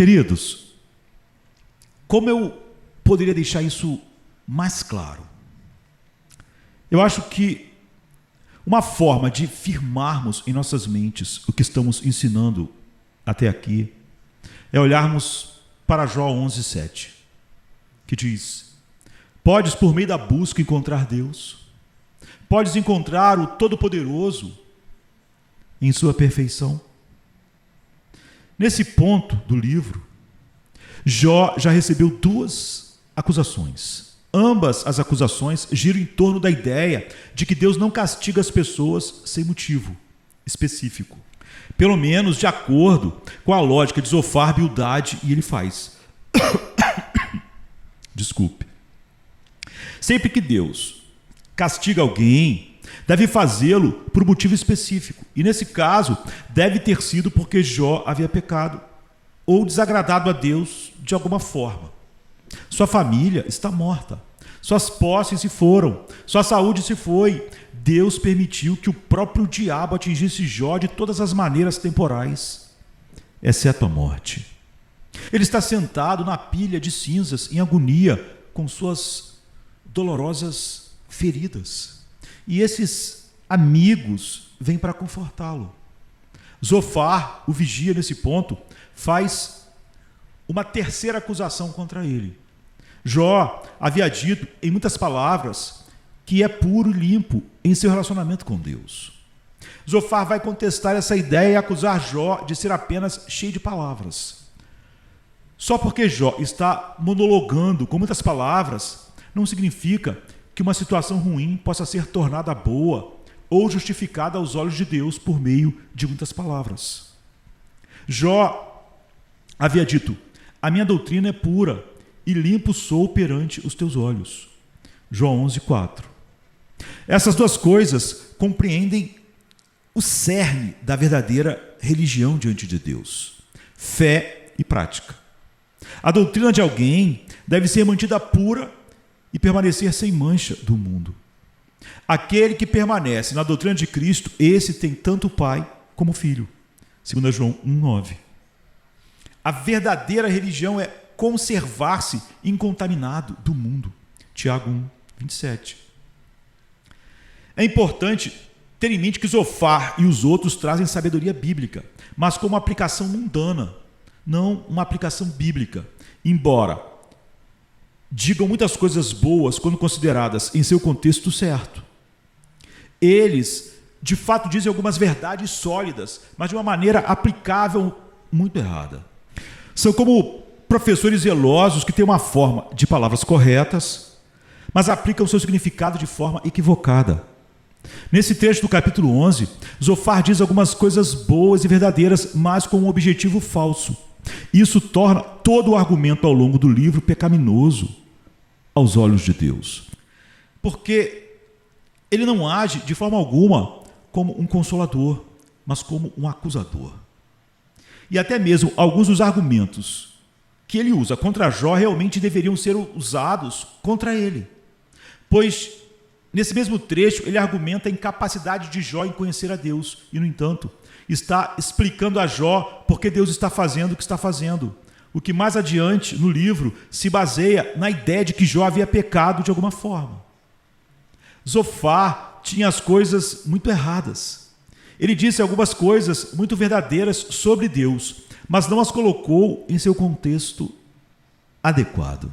Queridos, como eu poderia deixar isso mais claro? Eu acho que uma forma de firmarmos em nossas mentes o que estamos ensinando até aqui é olharmos para Jó 11:7, que diz: podes por meio da busca encontrar Deus, podes encontrar o Todo-Poderoso em sua perfeição. Nesse ponto do livro, Jó já recebeu 2 acusações. Ambas as acusações giram em torno da ideia de que Deus não castiga as pessoas sem motivo específico, pelo menos de acordo com a lógica de Zofar, Bildade e Elifaz. Desculpe. Sempre que Deus castiga alguém, deve fazê-lo por um motivo específico. E nesse caso, deve ter sido porque Jó havia pecado ou desagradado a Deus de alguma forma. Sua família está morta, suas posses se foram, sua saúde se foi. Deus permitiu que o próprio diabo atingisse Jó de todas as maneiras temporais, exceto a morte. Ele está sentado na pilha de cinzas, em agonia, com suas dolorosas feridas. E esses amigos vêm para confortá-lo. Zofar, o vigia nesse ponto, faz uma terceira acusação contra ele. Jó havia dito, em muitas palavras, que é puro e limpo em seu relacionamento com Deus. Zofar vai contestar essa ideia e acusar Jó de ser apenas cheio de palavras. Só porque Jó está monologando com muitas palavras, não significa que uma situação ruim possa ser tornada boa ou justificada aos olhos de Deus por meio de muitas palavras. Jó havia dito: a minha doutrina é pura e limpo sou perante os teus olhos. Jó 11:4. Essas 2 coisas compreendem o cerne da verdadeira religião diante de Deus: fé e prática. A doutrina de alguém deve ser mantida pura e permanecer sem mancha do mundo. Aquele que permanece na doutrina de Cristo, esse tem tanto Pai como Filho. 2 João 1:9. A verdadeira religião é conservar-se incontaminado do mundo. Tiago 1:27. É importante ter em mente que Zofar e os outros trazem sabedoria bíblica, mas com uma aplicação mundana, não uma aplicação bíblica. Embora digam muitas coisas boas quando consideradas em seu contexto certo, eles, de fato, dizem algumas verdades sólidas, mas de uma maneira aplicável muito errada. São como professores zelosos que têm uma forma de palavras corretas, mas aplicam seu significado de forma equivocada. Nesse trecho do capítulo 11, Zofar diz algumas coisas boas e verdadeiras, mas com um objetivo falso. Isso torna todo o argumento ao longo do livro pecaminoso aos olhos de Deus, porque ele não age de forma alguma como um consolador, mas como um acusador. E até mesmo alguns dos argumentos que ele usa contra Jó realmente deveriam ser usados contra ele, pois nesse mesmo trecho ele argumenta a incapacidade de Jó em conhecer a Deus e, no entanto, está explicando a Jó por que Deus está fazendo o que está fazendo, o que mais adiante no livro se baseia na ideia de que Jó havia pecado de alguma forma. Zofar tinha as coisas muito erradas. Ele disse algumas coisas muito verdadeiras sobre Deus, mas não as colocou em seu contexto adequado.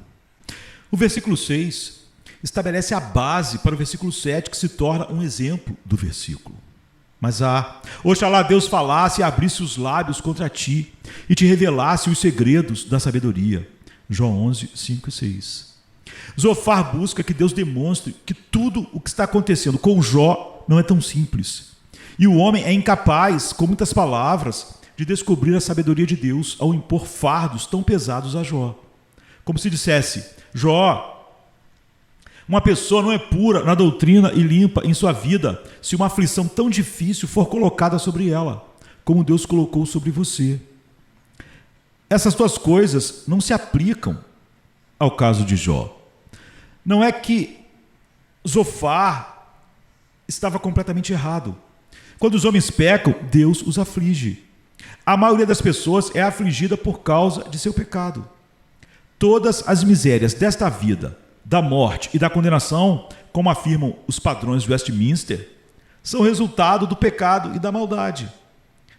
O versículo 6 estabelece a base para o versículo 7, que se torna um exemplo do versículo. Mas oxalá Deus falasse e abrisse os lábios contra ti e te revelasse os segredos da sabedoria. Jó 11, 5 e 6. Zofar busca que Deus demonstre que tudo o que está acontecendo com Jó não é tão simples. E o homem é incapaz, com muitas palavras, de descobrir a sabedoria de Deus ao impor fardos tão pesados a Jó. Como se dissesse: Jó, uma pessoa não é pura na doutrina e limpa em sua vida se uma aflição tão difícil for colocada sobre ela, como Deus colocou sobre você. Essas 2 coisas não se aplicam ao caso de Jó. Não é que Zofar estava completamente errado. Quando os homens pecam, Deus os aflige. A maioria das pessoas é afligida por causa de seu pecado. Todas as misérias desta vida, da morte e da condenação, como afirmam os padrões de Westminster, são resultado do pecado e da maldade.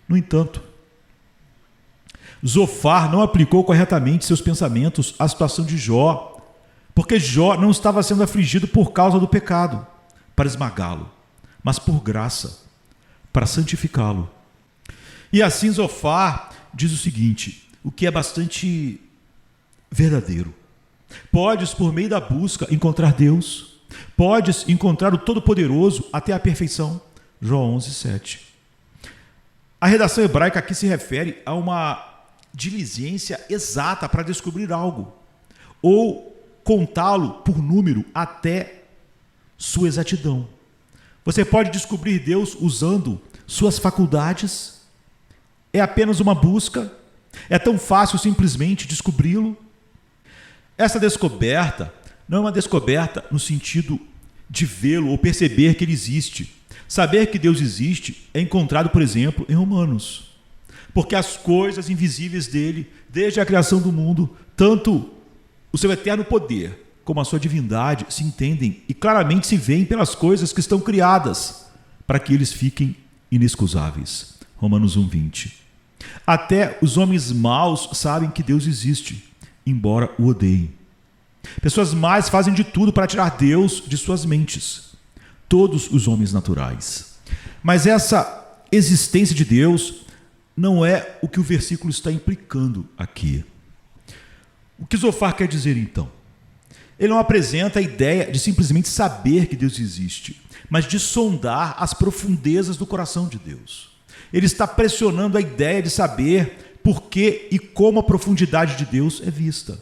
No entanto, Zofar não aplicou corretamente seus pensamentos à situação de Jó, porque Jó não estava sendo afligido por causa do pecado, para esmagá-lo, mas por graça, para santificá-lo. E assim Zofar diz o seguinte, o que é bastante verdadeiro. Podes, por meio da busca, encontrar Deus. Podes encontrar o Todo-Poderoso até a perfeição. Jó 11:7. A redação hebraica aqui se refere a uma diligência exata para descobrir algo, ou contá-lo por número até sua exatidão. Você pode descobrir Deus usando suas faculdades. É apenas uma busca. É tão fácil simplesmente descobri-lo. Essa descoberta não é uma descoberta no sentido de vê-lo ou perceber que ele existe. Saber que Deus existe é encontrado, por exemplo, em Romanos. Porque as coisas invisíveis dele, desde a criação do mundo, tanto o seu eterno poder como a sua divindade, se entendem e claramente se veem pelas coisas que estão criadas, para que eles fiquem inexcusáveis. Romanos 1:20. Até os homens maus sabem que Deus existe, embora o odeiem. Pessoas más fazem de tudo para tirar Deus de suas mentes. Todos os homens naturais. Mas essa existência de Deus não é o que o versículo está implicando aqui. O que Zofar quer dizer então? Ele não apresenta a ideia de simplesmente saber que Deus existe, mas de sondar as profundezas do coração de Deus. Ele está pressionando a ideia de saber por que e como a profundidade de Deus é vista.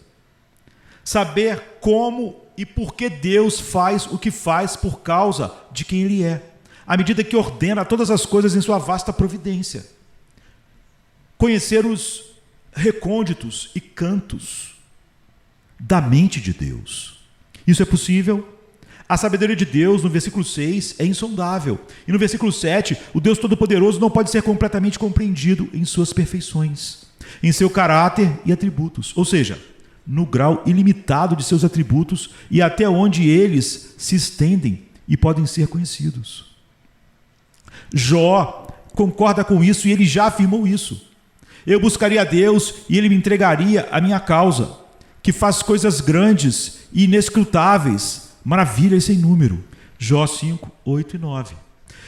Saber como e por que Deus faz o que faz por causa de quem Ele é, à medida que ordena todas as coisas em sua vasta providência. Conhecer os recônditos e cantos da mente de Deus. Isso é possível. A sabedoria de Deus, no versículo 6, é insondável. E no versículo 7, o Deus Todo-Poderoso não pode ser completamente compreendido em suas perfeições, em seu caráter e atributos. Ou seja, no grau ilimitado de seus atributos e até onde eles se estendem e podem ser conhecidos. Jó concorda com isso e ele já afirmou isso. Eu buscaria a Deus e Ele me entregaria a minha causa, que faz coisas grandes e inescrutáveis, maravilhas sem número. Jó 5, 8 e 9.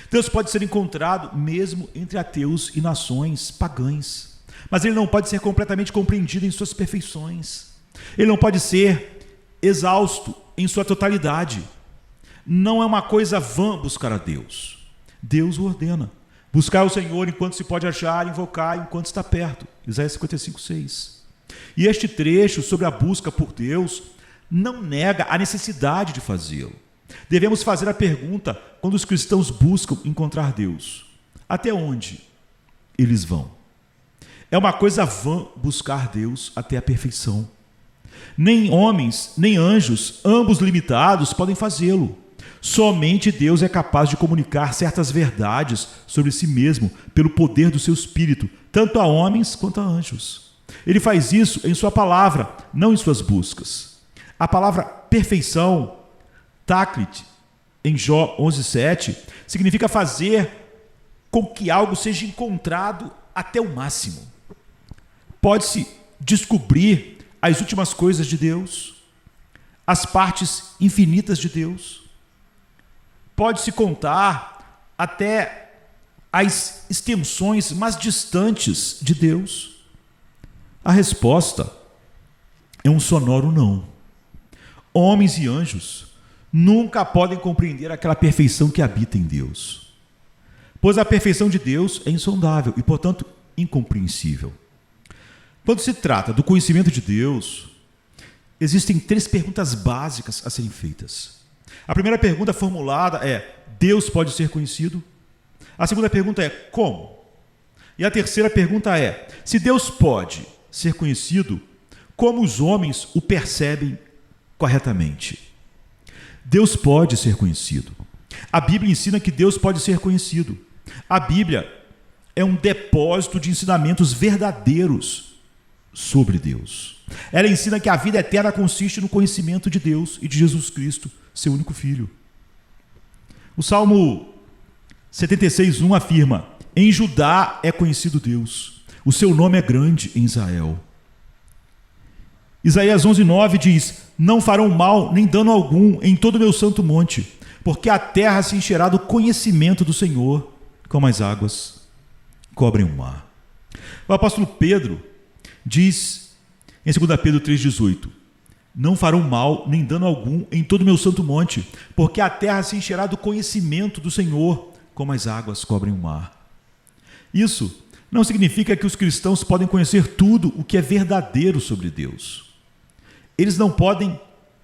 Deus pode ser encontrado mesmo entre ateus e nações pagãs, mas Ele não pode ser completamente compreendido em suas perfeições. Ele não pode ser exausto em sua totalidade. Não é uma coisa vã buscar a Deus. Deus o ordena. Buscar o Senhor enquanto se pode achar, invocar enquanto está perto. Isaías 55:6. E este trecho sobre a busca por Deus não nega a necessidade de fazê-lo. Devemos fazer a pergunta quando os cristãos buscam encontrar Deus: até onde eles vão? É uma coisa vã buscar Deus até a perfeição. Nem homens, nem anjos, ambos limitados, podem fazê-lo. Somente Deus é capaz de comunicar certas verdades sobre si mesmo pelo poder do seu Espírito, tanto a homens quanto a anjos. Ele faz isso em sua palavra, não em suas buscas. A palavra perfeição, taklit, em Jó 11:7, significa fazer com que algo seja encontrado até o máximo. Pode-se descobrir as últimas coisas de Deus, as partes infinitas de Deus. Pode-se contar até as extensões mais distantes de Deus. A resposta é um sonoro não. Homens e anjos nunca podem compreender aquela perfeição que habita em Deus, pois a perfeição de Deus é insondável e, portanto, incompreensível. Quando se trata do conhecimento de Deus, existem 3 perguntas básicas a serem feitas. A primeira pergunta formulada é: Deus pode ser conhecido? A segunda pergunta é: como? E a terceira pergunta é: se Deus pode ser conhecido, como os homens o percebem corretamente? Deus pode ser conhecido. A Bíblia ensina que Deus pode ser conhecido. A Bíblia é um depósito de ensinamentos verdadeiros sobre Deus. Ela ensina que a vida eterna consiste no conhecimento de Deus e de Jesus Cristo, seu único Filho. O Salmo 76:1 afirma: em Judá é conhecido Deus, o seu nome é grande em Israel. Isaías 11:9 diz: não farão mal nem dano algum em todo o meu santo monte, porque a terra se encherá do conhecimento do Senhor, como as águas cobrem o mar. O apóstolo Pedro diz em 2 Pedro 3,18: não farão mal nem dano algum em todo o meu santo monte, porque a terra se encherá do conhecimento do Senhor, como as águas cobrem o mar. Isso não significa que os cristãos podem conhecer tudo o que é verdadeiro sobre Deus. Eles não podem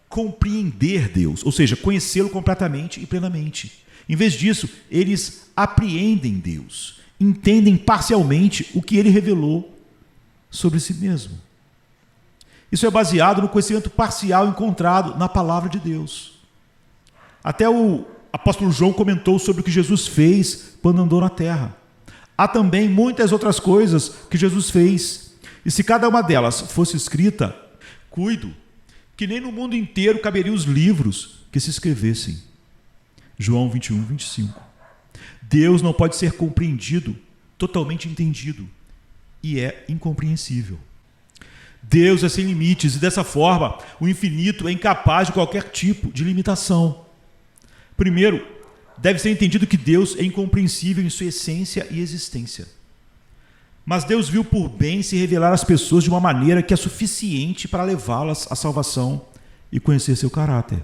compreender Deus, ou seja, conhecê-lo completamente e plenamente. Em vez disso, eles apreendem Deus, entendem parcialmente o que ele revelou sobre si mesmo. Isso é baseado no conhecimento parcial encontrado na palavra de Deus. Até o apóstolo João comentou sobre o que Jesus fez quando andou na terra. Há também muitas outras coisas que Jesus fez, e se cada uma delas fosse escrita, cuido que nem no mundo inteiro caberiam os livros que se escrevessem. João 21:25. Deus não pode ser compreendido, totalmente entendido, e é incompreensível. Deus é sem limites e, dessa forma, o infinito é incapaz de qualquer tipo de limitação. Primeiro, deve ser entendido que Deus é incompreensível em sua essência e existência. Mas Deus viu por bem se revelar às pessoas de uma maneira que é suficiente para levá-las à salvação e conhecer seu caráter.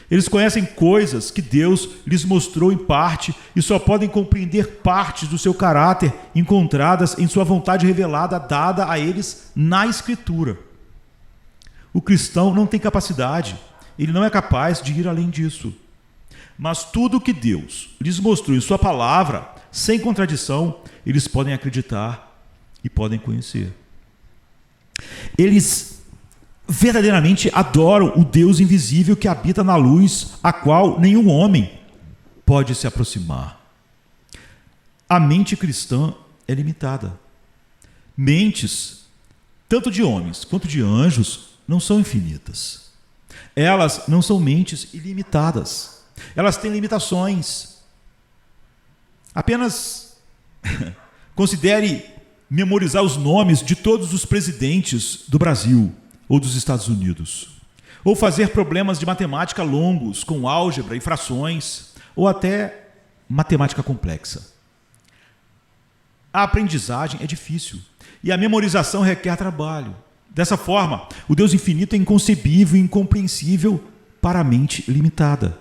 Eles conhecem coisas que Deus lhes mostrou em parte e só podem compreender partes do seu caráter encontradas em sua vontade revelada, dada a eles na Escritura. O cristão não tem capacidade, ele não é capaz de ir além disso. Mas tudo o que Deus lhes mostrou em sua palavra, sem contradição, eles podem acreditar e podem conhecer. Eles verdadeiramente adoram o Deus invisível que habita na luz, a qual nenhum homem pode se aproximar. A mente cristã é limitada. Mentes, tanto de homens quanto de anjos, não são infinitas. Elas não são mentes ilimitadas. Elas têm limitações. Apenas considere memorizar os nomes de todos os presidentes do Brasil ou dos Estados Unidos, ou fazer problemas de matemática longos com álgebra e frações, ou até matemática complexa. A aprendizagem é difícil e a memorização requer trabalho. Dessa forma, o Deus infinito é inconcebível e incompreensível para a mente limitada.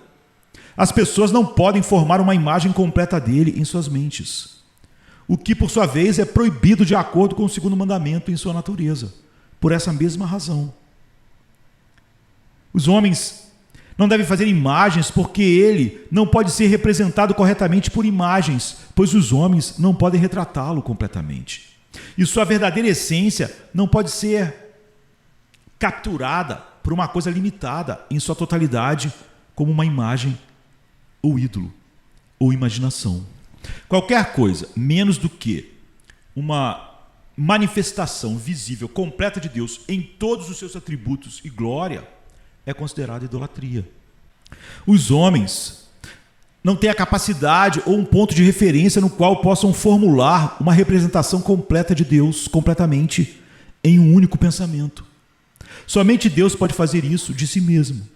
As pessoas não podem formar uma imagem completa dele em suas mentes, o que, por sua vez, é proibido de acordo com o segundo mandamento em sua natureza, por essa mesma razão. Os homens não devem fazer imagens porque ele não pode ser representado corretamente por imagens, pois os homens não podem retratá-lo completamente. E sua verdadeira essência não pode ser capturada por uma coisa limitada em sua totalidade, como uma imagem ou ídolo, ou imaginação. Qualquer coisa menos do que uma manifestação visível completa de Deus em todos os seus atributos e glória é considerada idolatria. Os homens não têm a capacidade ou um ponto de referência no qual possam formular uma representação completa de Deus, completamente, em um único pensamento. Somente Deus pode fazer isso de si mesmo.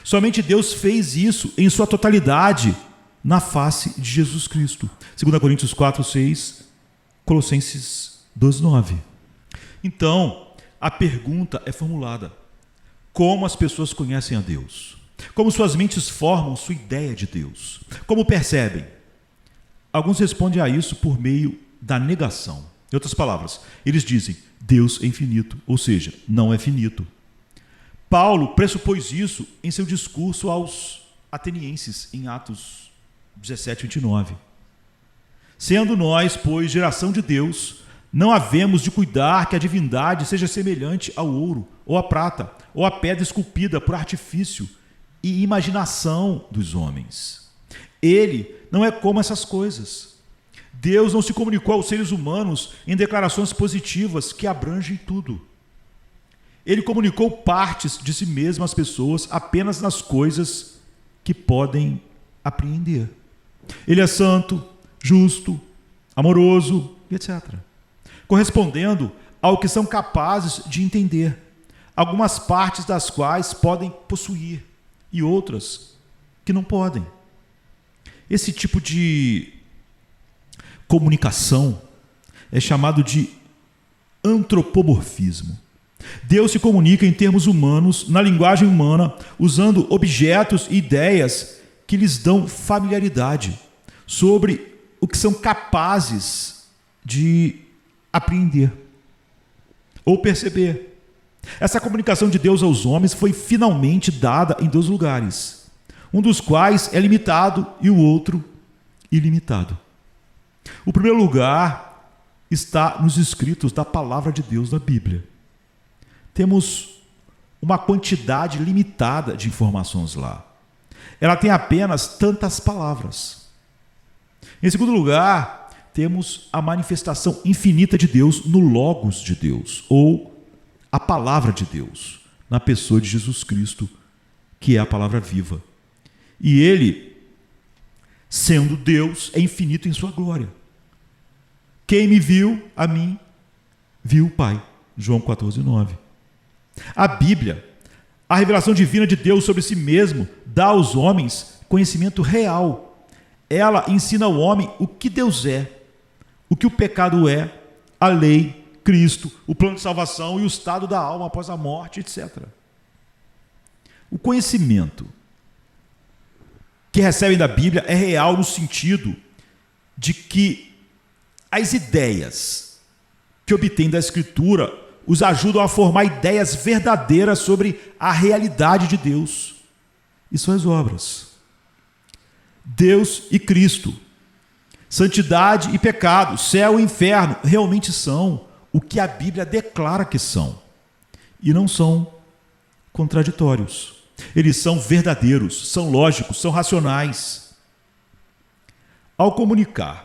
Somente Deus fez isso em sua totalidade na face de Jesus Cristo. 2 Coríntios 4:6, Colossenses 2:9. Então, a pergunta é formulada: como as pessoas conhecem a Deus? Como suas mentes formam sua ideia de Deus? Como percebem? Alguns respondem a isso por meio da negação. Em outras palavras, eles dizem: Deus é infinito, ou seja, não é finito. Paulo pressupôs isso em seu discurso aos atenienses, em Atos 17:29. Sendo nós, pois, geração de Deus, não havemos de cuidar que a divindade seja semelhante ao ouro, ou à prata, ou à pedra esculpida por artifício e imaginação dos homens. Ele não é como essas coisas. Deus não se comunicou aos seres humanos em declarações positivas que abrangem tudo. Ele comunicou partes de si mesmo às pessoas apenas nas coisas que podem apreender. Ele é santo, justo, amoroso, etc. Correspondendo ao que são capazes de entender, algumas partes das quais podem possuir e outras que não podem. Esse tipo de comunicação é chamado de antropomorfismo. Deus se comunica em termos humanos, na linguagem humana, usando objetos e ideias que lhes dão familiaridade sobre o que são capazes de apreender ou perceber. Essa comunicação de Deus aos homens foi finalmente dada em 2 lugares, um dos quais é limitado e o outro ilimitado. O primeiro lugar está nos escritos da palavra de Deus na Bíblia. Temos uma quantidade limitada de informações lá. Ela tem apenas tantas palavras. Em segundo lugar, temos a manifestação infinita de Deus no Logos de Deus, ou a palavra de Deus, na pessoa de Jesus Cristo, que é a palavra viva. E ele, sendo Deus, é infinito em sua glória. Quem me viu, a mim, viu o Pai. João 14:9. A Bíblia, a revelação divina de Deus sobre si mesmo, dá aos homens conhecimento real. Ela ensina ao homem o que Deus é, o que o pecado é, a lei, Cristo, o plano de salvação e o estado da alma após a morte, etc. O conhecimento que recebem da Bíblia é real no sentido de que as ideias que obtêm da Escritura os ajudam a formar ideias verdadeiras sobre a realidade de Deus e suas obras. Deus e Cristo, santidade e pecado, céu e inferno, realmente são o que a Bíblia declara que são. E não são contraditórios. Eles são verdadeiros, são lógicos, são racionais. Ao comunicar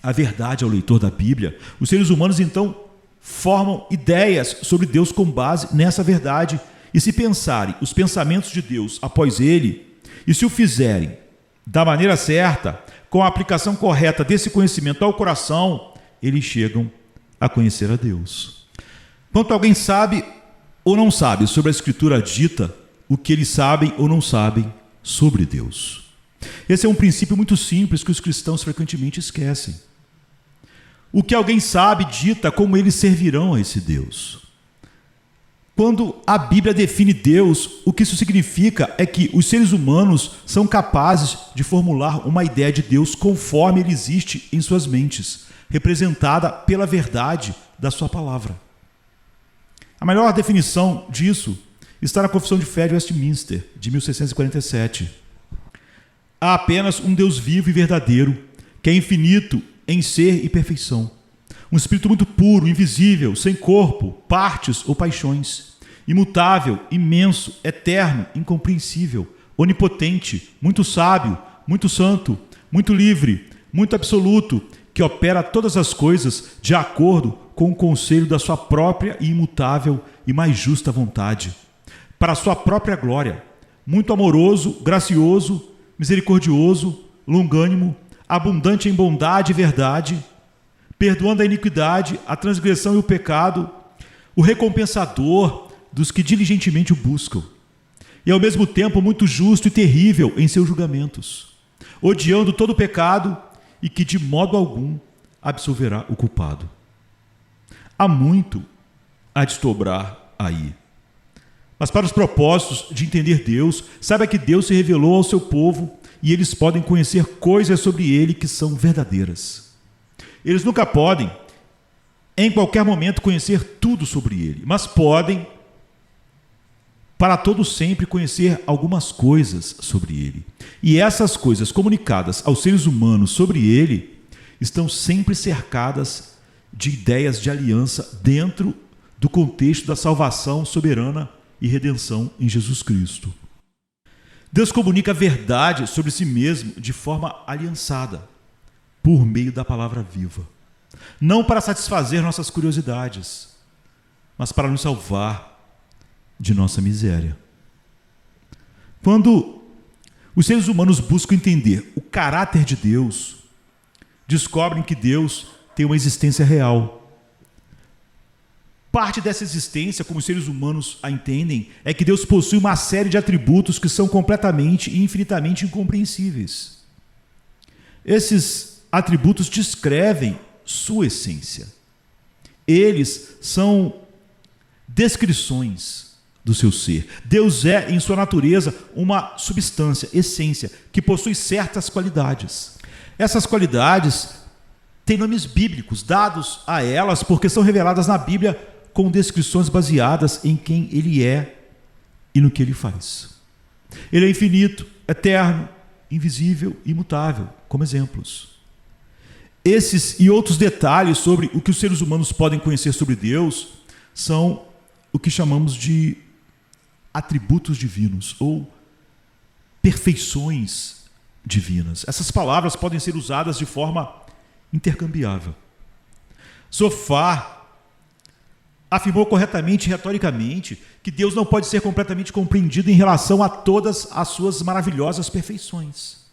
a verdade ao leitor da Bíblia, os seres humanos então formam ideias sobre Deus com base nessa verdade, e se pensarem os pensamentos de Deus após ele, e se o fizerem da maneira certa, com a aplicação correta desse conhecimento ao coração, eles chegam a conhecer a Deus. Quanto alguém sabe ou não sabe sobre a Escritura dita, o que eles sabem ou não sabem sobre Deus. Esse é um princípio muito simples que os cristãos frequentemente esquecem. O que alguém sabe dita como eles servirão a esse Deus. Quando a Bíblia define Deus, o que isso significa é que os seres humanos são capazes de formular uma ideia de Deus conforme ele existe em suas mentes, representada pela verdade da sua palavra. A melhor definição disso está na Confissão de Fé de Westminster, de 1647. Há apenas um Deus vivo e verdadeiro, que é infinito em ser e perfeição. Um espírito muito puro, invisível, sem corpo, partes ou paixões. Imutável, imenso, eterno, incompreensível, onipotente, muito sábio, muito santo, muito livre, muito absoluto, que opera todas as coisas de acordo com o conselho da sua própria e imutável e mais justa vontade, para a sua própria glória, muito amoroso, gracioso, misericordioso, longânimo, abundante em bondade e verdade, perdoando a iniquidade, a transgressão e o pecado, o recompensador dos que diligentemente o buscam, e ao mesmo tempo muito justo e terrível em seus julgamentos, odiando todo o pecado e que de modo algum absolverá o culpado. Há muito a desdobrar aí. Mas para os propósitos de entender Deus, saiba que Deus se revelou ao seu povo e eles podem conhecer coisas sobre ele que são verdadeiras. Eles nunca podem, em qualquer momento, conhecer tudo sobre ele, mas podem, para todo sempre, conhecer algumas coisas sobre ele. E essas coisas comunicadas aos seres humanos sobre ele estão sempre cercadas de ideias de aliança dentro do contexto da salvação soberana e redenção em Jesus Cristo. Deus comunica a verdade sobre si mesmo de forma aliançada. por meio da palavra viva. Não para satisfazer nossas curiosidades, mas para nos salvar de nossa miséria. Quando os seres humanos buscam entender o caráter de Deus, descobrem que Deus tem uma existência real. Parte dessa existência, como os seres humanos a entendem, é que Deus possui uma série de atributos que são completamente e infinitamente incompreensíveis. Esses atributos descrevem sua essência. Eles são descrições do seu ser. Deus é, em sua natureza, uma substância, essência, que possui certas qualidades. Essas qualidades têm nomes bíblicos dados a elas porque são reveladas na Bíblia com descrições baseadas em quem ele é e no que ele faz. Ele é infinito, eterno, invisível e imutável, como exemplos. Esses e outros detalhes sobre o que os seres humanos podem conhecer sobre Deus são o que chamamos de atributos divinos ou perfeições divinas. Essas palavras podem ser usadas de forma intercambiável. Zophar afirmou corretamente e retoricamente que Deus não pode ser completamente compreendido em relação a todas as suas maravilhosas perfeições.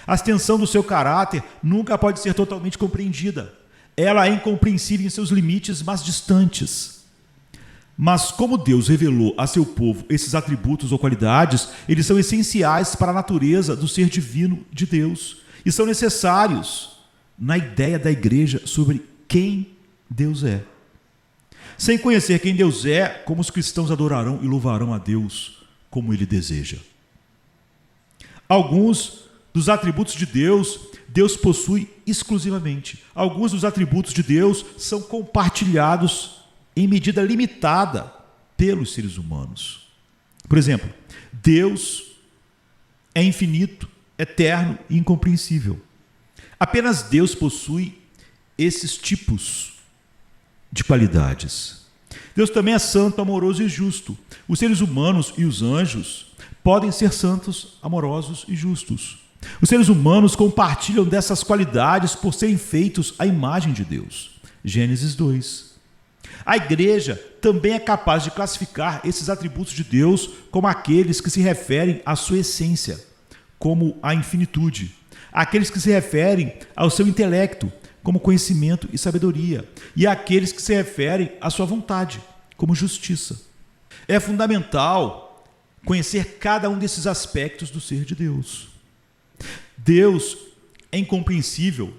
A extensão do seu caráter nunca pode ser totalmente compreendida. Ela é incompreensível em seus limites mais distantes. Mas como Deus revelou a seu povo esses atributos ou qualidades, eles são essenciais para a natureza do ser divino de Deus e são necessários na ideia da igreja sobre quem Deus é. Sem conhecer quem Deus é, como os cristãos adorarão e louvarão a Deus como ele deseja? Alguns dos atributos de Deus, Deus possui exclusivamente. Alguns dos atributos de Deus são compartilhados em medida limitada pelos seres humanos. Por exemplo, Deus é infinito, eterno e incompreensível. Apenas Deus possui esses tipos de qualidades. Deus também é santo, amoroso e justo. Os seres humanos e os anjos podem ser santos, amorosos e justos. Os seres humanos compartilham dessas qualidades por serem feitos à imagem de Deus. Gênesis 2. A igreja também é capaz de classificar esses atributos de Deus como aqueles que se referem à sua essência, como a infinitude. Aqueles que se referem ao seu intelecto, como conhecimento e sabedoria, e aqueles que se referem à sua vontade, como justiça. É fundamental conhecer cada um desses aspectos do ser de Deus. Deus é incompreensível,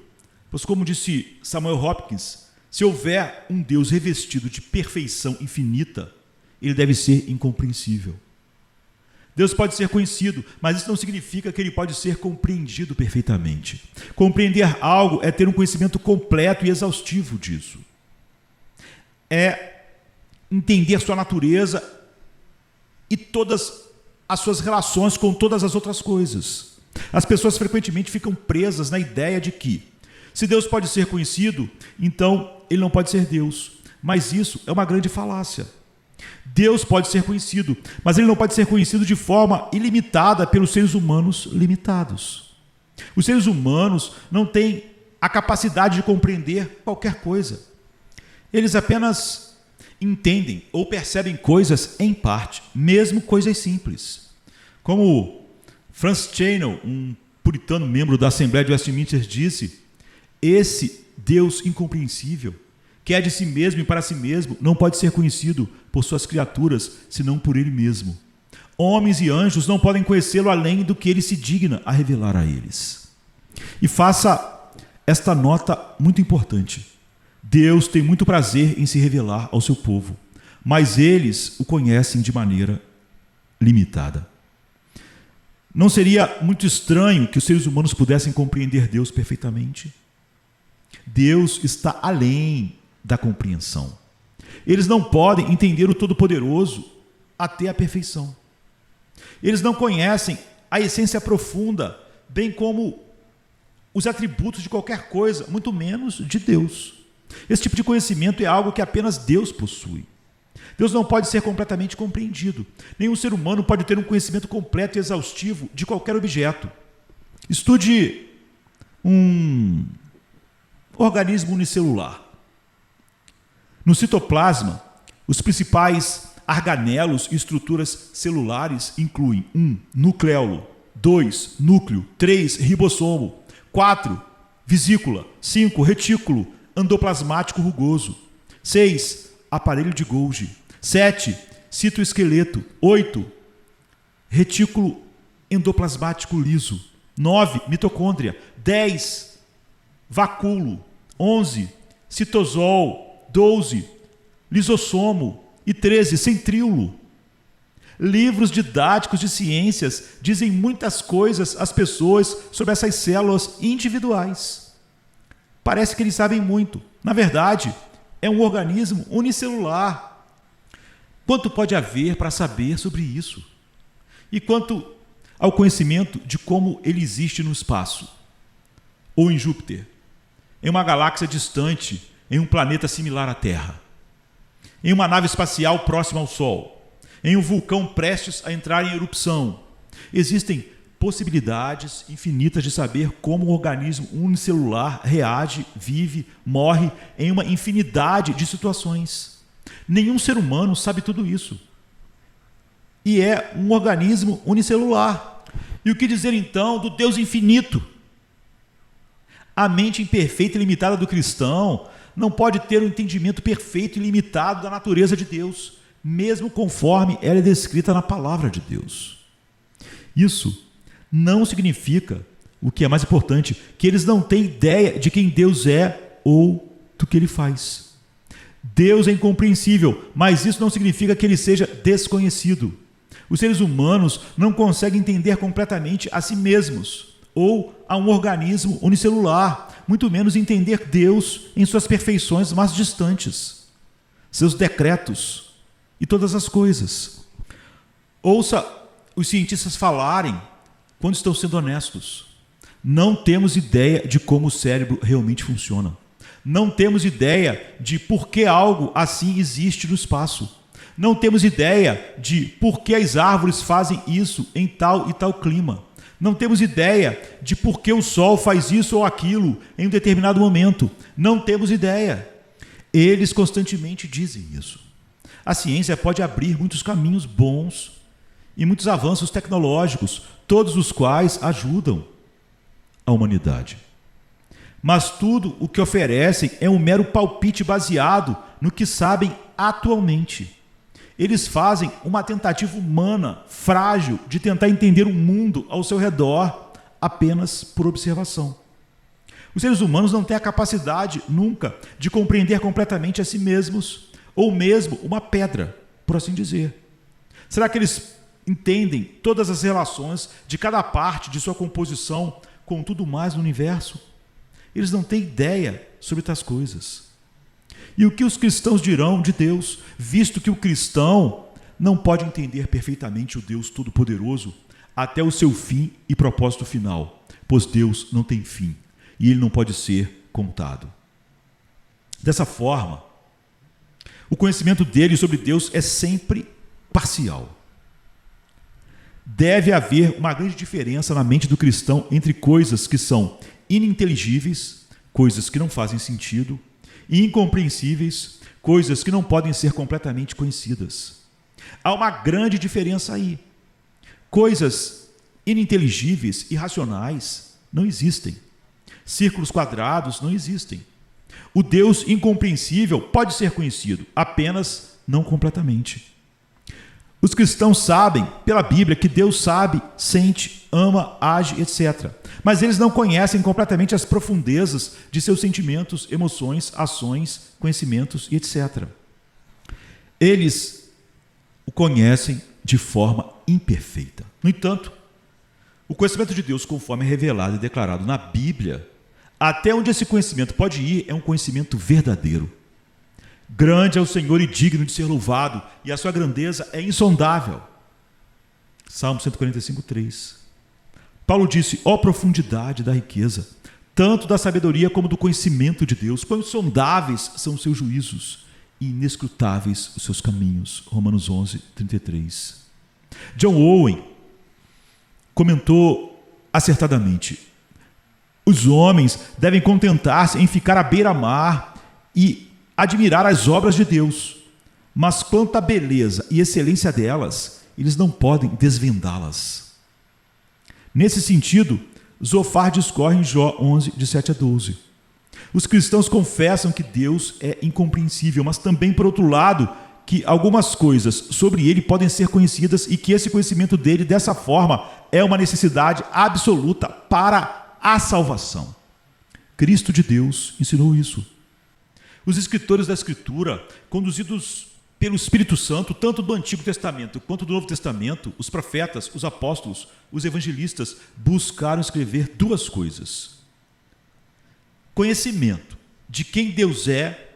pois, como disse Samuel Hopkins, se houver um Deus revestido de perfeição infinita, ele deve ser incompreensível. Deus pode ser conhecido, mas isso não significa que ele pode ser compreendido perfeitamente. Compreender algo é ter um conhecimento completo e exaustivo disso. É entender sua natureza e todas as suas relações com todas as outras coisas. As pessoas frequentemente ficam presas na ideia de que, se Deus pode ser conhecido, então ele não pode ser Deus. Mas isso é uma grande falácia. Deus pode ser conhecido, mas ele não pode ser conhecido de forma ilimitada pelos seres humanos limitados. Os seres humanos não têm a capacidade de compreender qualquer coisa. Eles apenas entendem ou percebem coisas em parte, mesmo coisas simples. Como Francis Cheney, um puritano membro da Assembleia de Westminster, disse, esse Deus incompreensível, que é de si mesmo e para si mesmo, não pode ser conhecido por suas criaturas, senão por ele mesmo. Homens e anjos não podem conhecê-lo além do que ele se digna a revelar a eles. E faça esta nota muito importante. Deus tem muito prazer em se revelar ao seu povo, mas eles o conhecem de maneira limitada. Não seria muito estranho que os seres humanos pudessem compreender Deus perfeitamente? Deus está além da compreensão. Eles não podem entender o Todo-Poderoso até a perfeição. Eles não conhecem a essência profunda, bem como os atributos de qualquer coisa, muito menos de Deus. Esse tipo de conhecimento é algo que apenas Deus possui. Deus não pode ser completamente compreendido. Nenhum ser humano pode ter um conhecimento completo e exaustivo de qualquer objeto. Estude um organismo unicelular. No citoplasma, os principais organelos e estruturas celulares incluem 1. Nucleolo, 2. Núcleo, 3. Ribossomo, 4. Vesícula, 5. Retículo endoplasmático rugoso, 6. Aparelho de Golgi, 7. Citoesqueleto, 8. Retículo endoplasmático liso, 9. Mitocôndria, 10. Vacúolo, 11. Citosol, 12. Lisossomo e 13. Centríolo. Livros didáticos de ciências dizem muitas coisas às pessoas sobre essas células individuais. Parece que eles sabem muito. Na verdade, é um organismo unicelular. Quanto pode haver para saber sobre isso? E quanto ao conhecimento de como ele existe no espaço, ou em Júpiter, em uma galáxia distante, em um planeta similar à Terra, em uma nave espacial próxima ao Sol, em um vulcão prestes a entrar em erupção. Existem possibilidades infinitas de saber como um organismo unicelular reage, vive, morre em uma infinidade de situações. Nenhum ser humano sabe tudo isso. E é um organismo unicelular. E o que dizer então do Deus infinito? A mente imperfeita e limitada do cristão não pode ter um entendimento perfeito e limitado da natureza de Deus, mesmo conforme ela é descrita na palavra de Deus. Isso não significa, o que é mais importante, que eles não têm ideia de quem Deus é ou do que ele faz. Deus é incompreensível, mas isso não significa que ele seja desconhecido. Os seres humanos não conseguem entender completamente a si mesmos ou a um organismo unicelular, muito menos entender Deus em suas perfeições mais distantes, seus decretos e todas as coisas. Ouça os cientistas falarem quando estão sendo honestos. Não temos ideia de como o cérebro realmente funciona. Não temos ideia de por que algo assim existe no espaço. Não temos ideia de por que as árvores fazem isso em tal e tal clima. Não temos ideia de por que o Sol faz isso ou aquilo em um determinado momento. Não temos ideia. Eles constantemente dizem isso. A ciência pode abrir muitos caminhos bons e muitos avanços tecnológicos, todos os quais ajudam a humanidade. Mas tudo o que oferecem é um mero palpite baseado no que sabem atualmente. Eles fazem uma tentativa humana, frágil, de tentar entender o mundo ao seu redor apenas por observação. Os seres humanos não têm a capacidade, nunca, de compreender completamente a si mesmos, ou mesmo uma pedra, por assim dizer. Será que eles entendem todas as relações de cada parte de sua composição com tudo mais no universo? Eles não têm ideia sobre tais coisas. E o que os cristãos dirão de Deus, visto que o cristão não pode entender perfeitamente o Deus Todo-Poderoso até o seu fim e propósito final, pois Deus não tem fim e ele não pode ser contado. Dessa forma, o conhecimento dele sobre Deus é sempre parcial. Deve haver uma grande diferença na mente do cristão entre coisas que são ininteligíveis, coisas que não fazem sentido, e incompreensíveis, coisas que não podem ser completamente conhecidas. Há uma grande diferença aí. Coisas ininteligíveis, irracionais, não existem. Círculos quadrados não existem. O Deus incompreensível pode ser conhecido, apenas não completamente. Os cristãos sabem, pela Bíblia, que Deus sabe, sente, ama, age, etc. Mas eles não conhecem completamente as profundezas de seus sentimentos, emoções, ações, conhecimentos e etc. Eles o conhecem de forma imperfeita. No entanto, o conhecimento de Deus, conforme é revelado e declarado na Bíblia, até onde esse conhecimento pode ir, é um conhecimento verdadeiro. Grande é o Senhor e digno de ser louvado, e a sua grandeza é insondável. Salmo 145, 3. Paulo disse: ó profundidade da riqueza, tanto da sabedoria como do conhecimento de Deus, quão insondáveis são os seus juízos e inescrutáveis os seus caminhos. Romanos 11, 33. John Owen comentou acertadamente: Os homens devem contentar-se em ficar à beira-mar e admirar as obras de Deus. Mas quanto à beleza e excelência delas, eles não podem desvendá-las. Nesse sentido, Zofar discorre em Jó 11, de 7 a 12. Os cristãos confessam que Deus é incompreensível, mas também, por outro lado, que algumas coisas sobre ele podem ser conhecidas e que esse conhecimento dele, dessa forma, é uma necessidade absoluta para a salvação. Cristo de Deus ensinou isso. Os escritores da Escritura, conduzidos pelo Espírito Santo, tanto do Antigo Testamento quanto do Novo Testamento, os profetas, os apóstolos, os evangelistas, buscaram escrever duas coisas: conhecimento de quem Deus é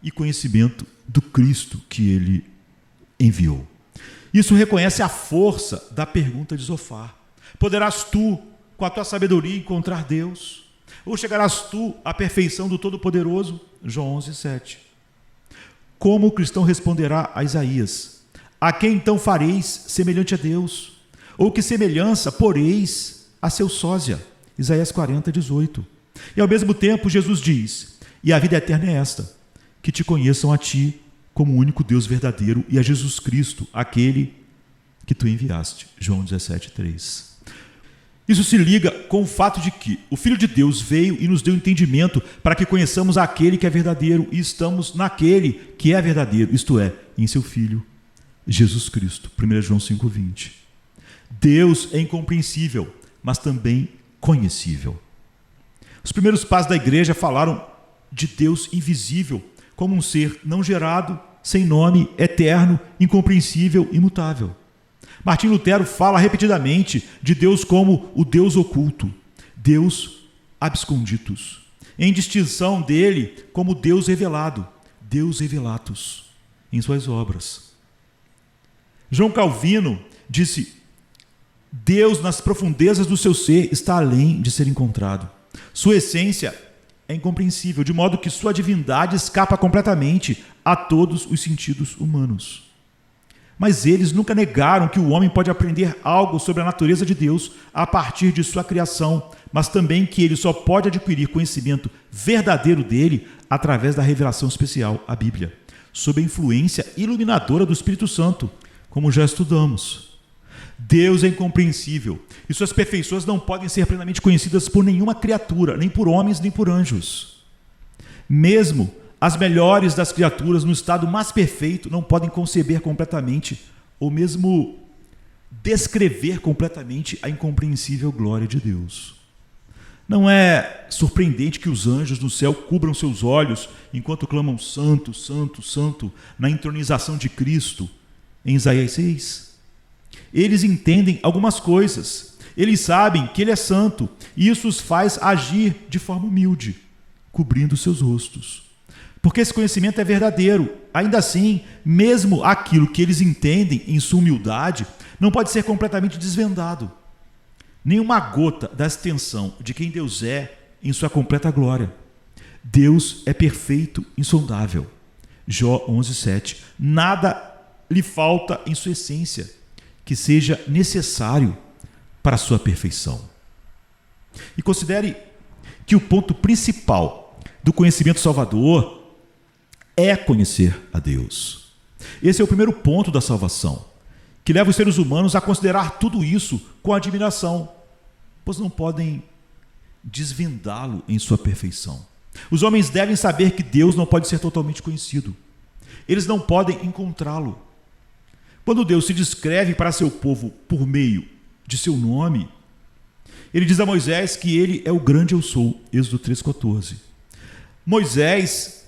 e conhecimento do Cristo que ele enviou. Isso reconhece a força da pergunta de Zofar. Poderás tu, com a tua sabedoria, encontrar Deus? Ou chegarás tu à perfeição do Todo-Poderoso? João 11, 7. Como o cristão responderá a Isaías? A quem então fareis semelhante a Deus? Ou que semelhança poreis a seu sósia? Isaías 40, 18. E ao mesmo tempo Jesus diz: e a vida eterna é esta, que te conheçam a ti como o único Deus verdadeiro e a Jesus Cristo, aquele que tu enviaste. João 17, 3. Isso se liga com o fato de que o Filho de Deus veio e nos deu entendimento para que conheçamos aquele que é verdadeiro e estamos naquele que é verdadeiro, isto é, em seu Filho, Jesus Cristo. 1 João 5, 20. Deus é incompreensível, mas também conhecível. Os primeiros pais da igreja falaram de Deus invisível como um ser não gerado, sem nome, eterno, incompreensível, imutável. Martim Lutero fala repetidamente de Deus como o Deus oculto, Deus absconditus, em distinção dele como Deus revelado, Deus revelatus, em suas obras. João Calvino disse: Deus nas profundezas do seu ser está além de ser encontrado. Sua essência é incompreensível, de modo que sua divindade escapa completamente a todos os sentidos humanos. Mas eles nunca negaram que o homem pode aprender algo sobre a natureza de Deus a partir de sua criação, mas também que ele só pode adquirir conhecimento verdadeiro dele através da revelação especial, a Bíblia, sob a influência iluminadora do Espírito Santo, como já estudamos. Deus é incompreensível e suas perfeições não podem ser plenamente conhecidas por nenhuma criatura, nem por homens, nem por anjos. Mesmo as melhores das criaturas, no estado mais perfeito, não podem conceber completamente ou mesmo descrever completamente a incompreensível glória de Deus. Não é surpreendente que os anjos no céu cubram seus olhos enquanto clamam santo, santo, santo na entronização de Cristo em Isaías 6. Eles entendem algumas coisas. Eles sabem que ele é santo e isso os faz agir de forma humilde, cobrindo seus rostos. Porque esse conhecimento é verdadeiro. Ainda assim, mesmo aquilo que eles entendem em sua humildade não pode ser completamente desvendado. Nenhuma gota da extensão de quem Deus é em sua completa glória. Deus é perfeito, insondável. Jó 11, 7. Nada lhe falta em sua essência que seja necessário para a sua perfeição. E considere que o ponto principal do conhecimento salvador é conhecer a Deus. Esse é o primeiro ponto da salvação, que leva os seres humanos a considerar tudo isso com admiração, pois não podem desvendá-lo em sua perfeição. Os homens devem saber que Deus não pode ser totalmente conhecido. Eles não podem encontrá-lo. Quando Deus se descreve para seu povo por meio de seu nome, ele diz a Moisés que ele é o grande eu sou, Êxodo 3,14. Moisés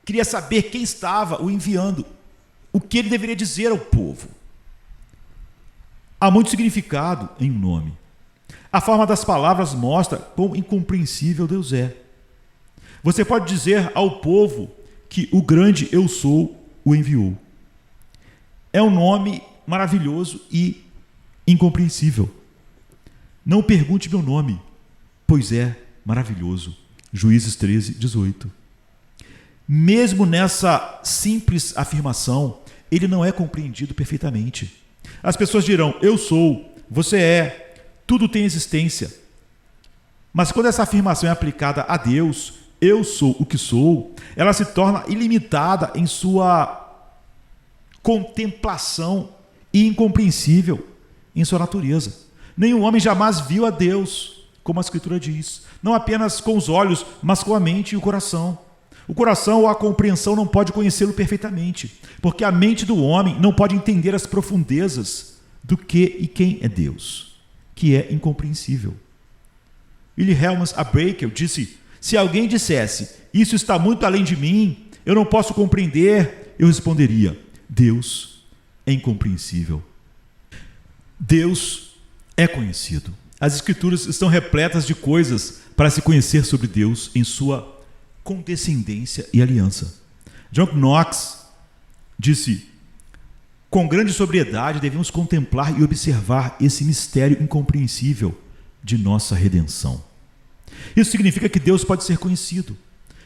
queria saber quem estava o enviando, o que ele deveria dizer ao povo. Há muito significado em um nome. A forma das palavras mostra quão incompreensível Deus é. Você pode dizer ao povo que o grande eu sou o enviou. É um nome maravilhoso e incompreensível. Não pergunte meu nome, pois é maravilhoso. Juízes 13, 18. Mesmo nessa simples afirmação, ele não é compreendido perfeitamente. As pessoas dirão: eu sou, você é, tudo tem existência. Mas quando essa afirmação é aplicada a Deus, eu sou o que sou, ela se torna ilimitada em sua contemplação e incompreensível em sua natureza. Nenhum homem jamais viu a Deus, como a Escritura diz, não apenas com os olhos, mas com a mente e o coração. O coração ou a compreensão não pode conhecê-lo perfeitamente, porque a mente do homem não pode entender as profundezas do que e quem é Deus, que é incompreensível. Wilhelm Abrekel disse: se alguém dissesse, isso está muito além de mim, eu não posso compreender, eu responderia, Deus é incompreensível. Deus é conhecido. As Escrituras estão repletas de coisas para se conhecer sobre Deus em sua condescendência e aliança. John Knox disse: com grande sobriedade devemos contemplar e observar esse mistério incompreensível de nossa redenção. Isso significa que Deus pode ser conhecido.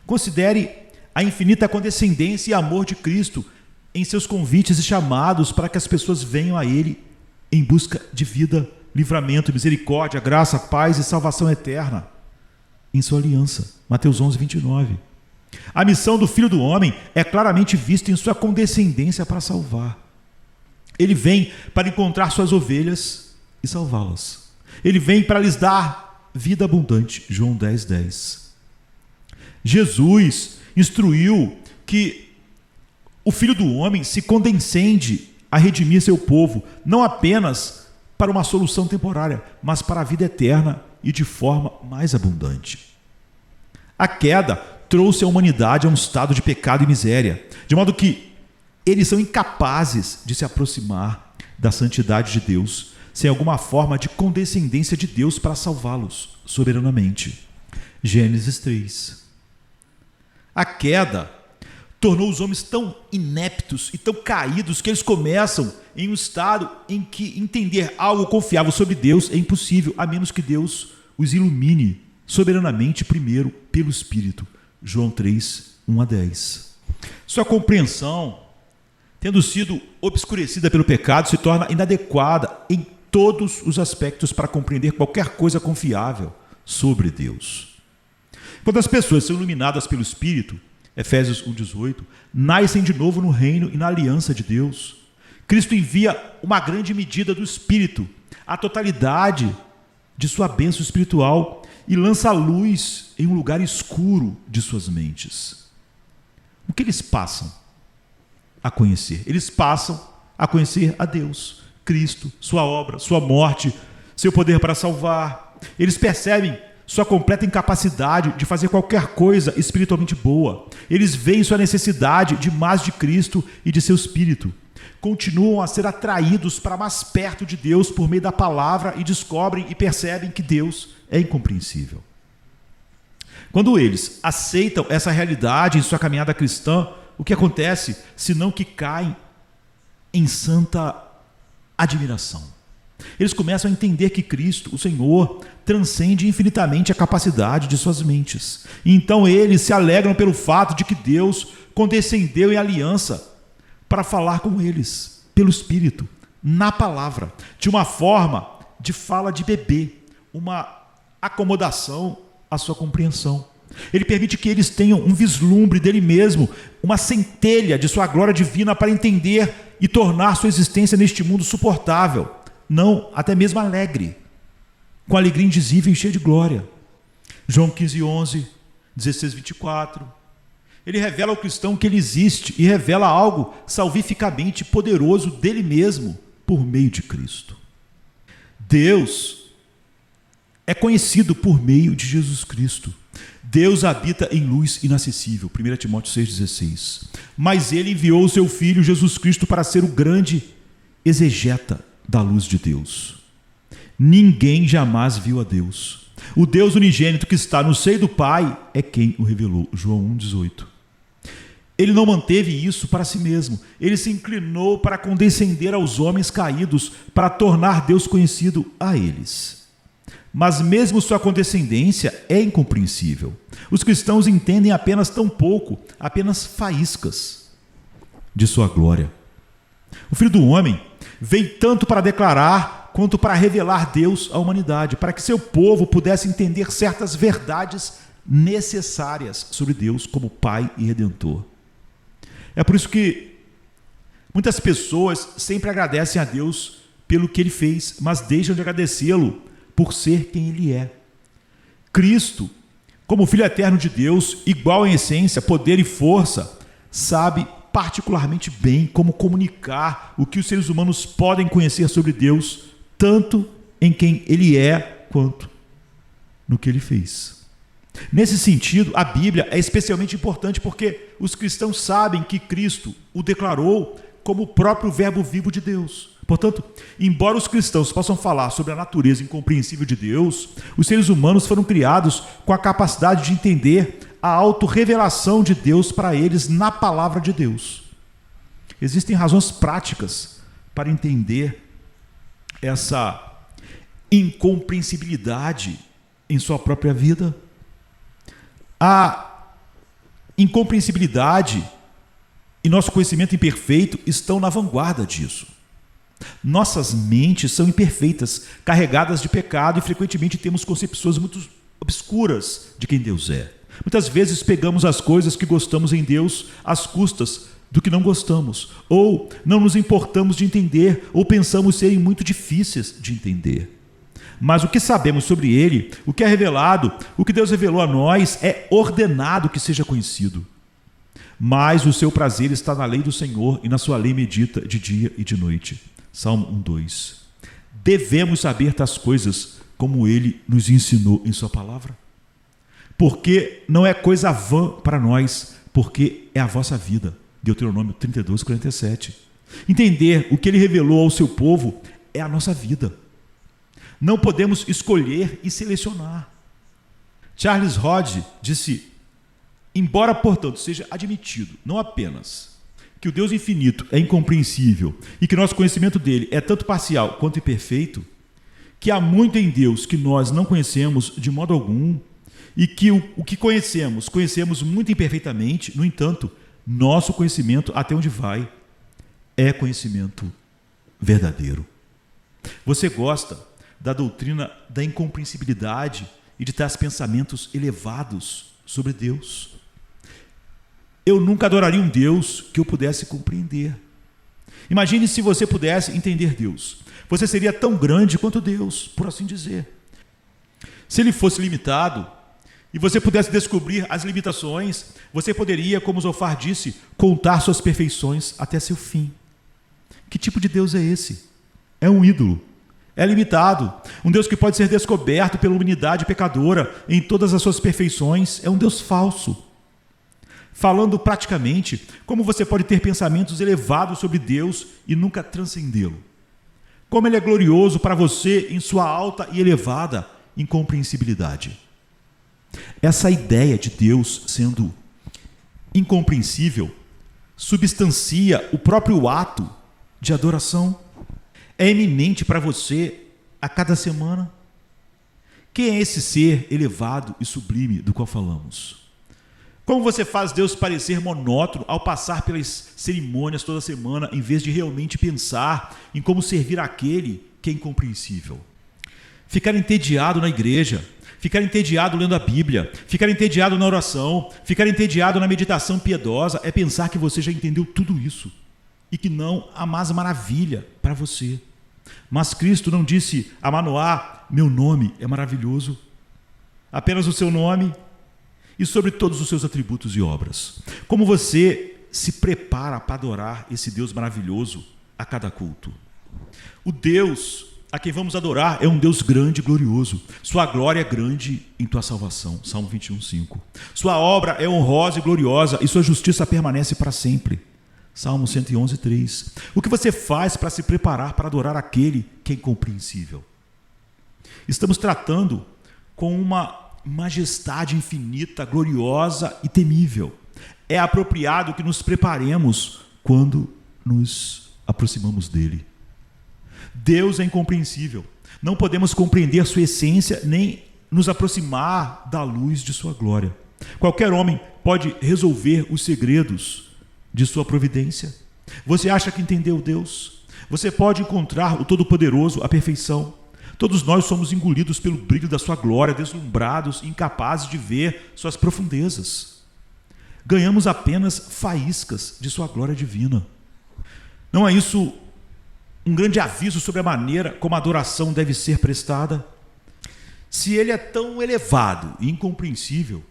Considere a infinita condescendência e amor de Cristo em seus convites e chamados para que as pessoas venham a Ele em busca de vida, livramento, misericórdia, graça, paz e salvação eterna em sua aliança. Mateus 11, 29. A missão do Filho do Homem é claramente vista em sua condescendência para salvar. Ele vem para encontrar suas ovelhas e salvá-las. Ele vem para lhes dar vida abundante. João 10, 10. Jesus instruiu que o Filho do Homem se condescende a redimir seu povo, não apenas para uma solução temporária, mas para a vida eterna e de forma mais abundante. A queda trouxe a humanidade a um estado de pecado e miséria, de modo que eles são incapazes de se aproximar da santidade de Deus sem alguma forma de condescendência de Deus para salvá-los soberanamente. Gênesis 3. A queda tornou os homens tão ineptos e tão caídos que eles começam em um estado em que entender algo confiável sobre Deus é impossível, a menos que Deus os ilumine soberanamente primeiro pelo Espírito. João 3, 1 a 10. Sua compreensão, tendo sido obscurecida pelo pecado, se torna inadequada em todos os aspectos para compreender qualquer coisa confiável sobre Deus. Quando as pessoas são iluminadas pelo Espírito, Efésios 1,18, nascem de novo no reino e na aliança de Deus. Cristo envia uma grande medida do Espírito, a totalidade de sua bênção espiritual, e lança a luz em um lugar escuro de suas mentes. O que eles passam a conhecer? Eles passam a conhecer a Deus, Cristo, sua obra, sua morte, seu poder para salvar. Eles percebem sua completa incapacidade de fazer qualquer coisa espiritualmente boa. Eles veem sua necessidade de mais de Cristo e de seu Espírito. Continuam a ser atraídos para mais perto de Deus por meio da palavra e descobrem e percebem que Deus é incompreensível. Quando eles aceitam essa realidade em sua caminhada cristã, o que acontece? Senão que caem em santa admiração. Eles começam a entender que Cristo, o Senhor, transcende infinitamente a capacidade de suas mentes. E então eles se alegram pelo fato de que Deus condescendeu em aliança para falar com eles, pelo Espírito, na palavra, de uma forma de fala de bebê, uma acomodação à sua compreensão. Ele permite que eles tenham um vislumbre dele mesmo, uma centelha de sua glória divina para entender e tornar sua existência neste mundo suportável, não até mesmo alegre, com alegria indizível e cheia de glória. João 15, 11, 16, 24. Ele revela ao cristão que ele existe e revela algo salvificamente poderoso dele mesmo por meio de Cristo. Deus é conhecido por meio de Jesus Cristo. Deus habita em luz inacessível. 1 Timóteo 6,16. Mas ele enviou o seu Filho Jesus Cristo para ser o grande exegeta da luz de Deus. Ninguém jamais viu a Deus. O Deus unigênito que está no seio do Pai é quem o revelou. João 1,18. Ele não manteve isso para si mesmo. Ele se inclinou para condescender aos homens caídos, para tornar Deus conhecido a eles. Mas mesmo sua condescendência é incompreensível. Os cristãos entendem apenas tão pouco, apenas faíscas de sua glória. O Filho do Homem veio tanto para declarar quanto para revelar Deus à humanidade, para que seu povo pudesse entender certas verdades necessárias sobre Deus como Pai e Redentor. É por isso que muitas pessoas sempre agradecem a Deus pelo que Ele fez, mas deixam de agradecê-lo por ser quem Ele é. Cristo, como Filho eterno de Deus, igual em essência, poder e força, sabe particularmente bem como comunicar o que os seres humanos podem conhecer sobre Deus, tanto em quem Ele é, quanto no que Ele fez. Nesse sentido, a Bíblia é especialmente importante porque os cristãos sabem que Cristo o declarou como o próprio verbo vivo de Deus. Portanto, embora os cristãos possam falar sobre a natureza incompreensível de Deus, os seres humanos foram criados com a capacidade de entender a autorrevelação de Deus para eles na palavra de Deus. Existem razões práticas para entender essa incompreensibilidade em sua própria vida. A incompreensibilidade e nosso conhecimento imperfeito estão na vanguarda disso. Nossas mentes são imperfeitas, carregadas de pecado, e frequentemente temos concepções muito obscuras de quem Deus é. Muitas vezes pegamos as coisas que gostamos em Deus às custas do que não gostamos, ou não nos importamos de entender, ou pensamos serem muito difíceis de entender. Mas o que sabemos sobre Ele, o que é revelado, o que Deus revelou a nós, é ordenado que seja conhecido. Mas o seu prazer está na lei do Senhor, e na sua lei medita de dia e de noite. Salmo 1:2. Devemos saber tais coisas como Ele nos ensinou em sua palavra. Porque não é coisa vã para nós, porque é a vossa vida. Deuteronômio 32:47. Entender o que Ele revelou ao seu povo é a nossa vida. Não podemos escolher e selecionar. Charles Hodge disse: embora, portanto, seja admitido, não apenas que o Deus infinito é incompreensível e que nosso conhecimento dele é tanto parcial quanto imperfeito, que há muito em Deus que nós não conhecemos de modo algum, e que o que conhecemos muito imperfeitamente. No entanto, nosso conhecimento, até onde vai, é conhecimento verdadeiro. Você gosta da doutrina da incompreensibilidade e de ter pensamentos elevados sobre Deus? Eu nunca adoraria um Deus que eu pudesse compreender. Imagine se você pudesse entender Deus. Você seria tão grande quanto Deus, por assim dizer. Se Ele fosse limitado e você pudesse descobrir as limitações, você poderia, como Zofar disse, contar suas perfeições até seu fim. Que tipo de Deus é esse? É um ídolo. É limitado. Um Deus que pode ser descoberto pela humanidade pecadora em todas as suas perfeições. É um Deus falso. Falando praticamente, como você pode ter pensamentos elevados sobre Deus e nunca transcendê-lo? Como Ele é glorioso para você em sua alta e elevada incompreensibilidade. Essa ideia de Deus sendo incompreensível substancia o próprio ato de adoração. É eminente para você a cada semana. Quem é esse ser elevado e sublime do qual falamos? Como você faz Deus parecer monótono ao passar pelas cerimônias toda semana, em vez de realmente pensar em como servir àquele que é incompreensível? Ficar entediado na igreja, ficar entediado lendo a Bíblia, ficar entediado na oração, ficar entediado na meditação piedosa é pensar que você já entendeu tudo isso e que não há mais maravilha para você. Mas Cristo não disse a Manoá: meu nome é maravilhoso, apenas o seu nome e sobre todos os seus atributos e obras. Como você se prepara para adorar esse Deus maravilhoso a cada culto? O Deus a quem vamos adorar é um Deus grande e glorioso. Sua glória é grande em tua salvação. Salmo 21:5. Sua obra é honrosa e gloriosa e sua justiça permanece para sempre. Salmo 111:3. O que você faz para se preparar para adorar aquele que é incompreensível? Estamos tratando com uma majestade infinita, gloriosa e temível. É apropriado que nos preparemos quando nos aproximamos dele. Deus é incompreensível. Não podemos compreender sua essência nem nos aproximar da luz de sua glória. Qualquer homem pode resolver os segredos de sua providência. Você acha que entendeu Deus? Você pode encontrar o Todo-Poderoso, a perfeição. Todos nós somos engolidos pelo brilho da sua glória, deslumbrados, incapazes de ver suas profundezas. Ganhamos apenas faíscas de sua glória divina. Não é isso um grande aviso sobre a maneira como a adoração deve ser prestada? Se ele é tão elevado e incompreensível,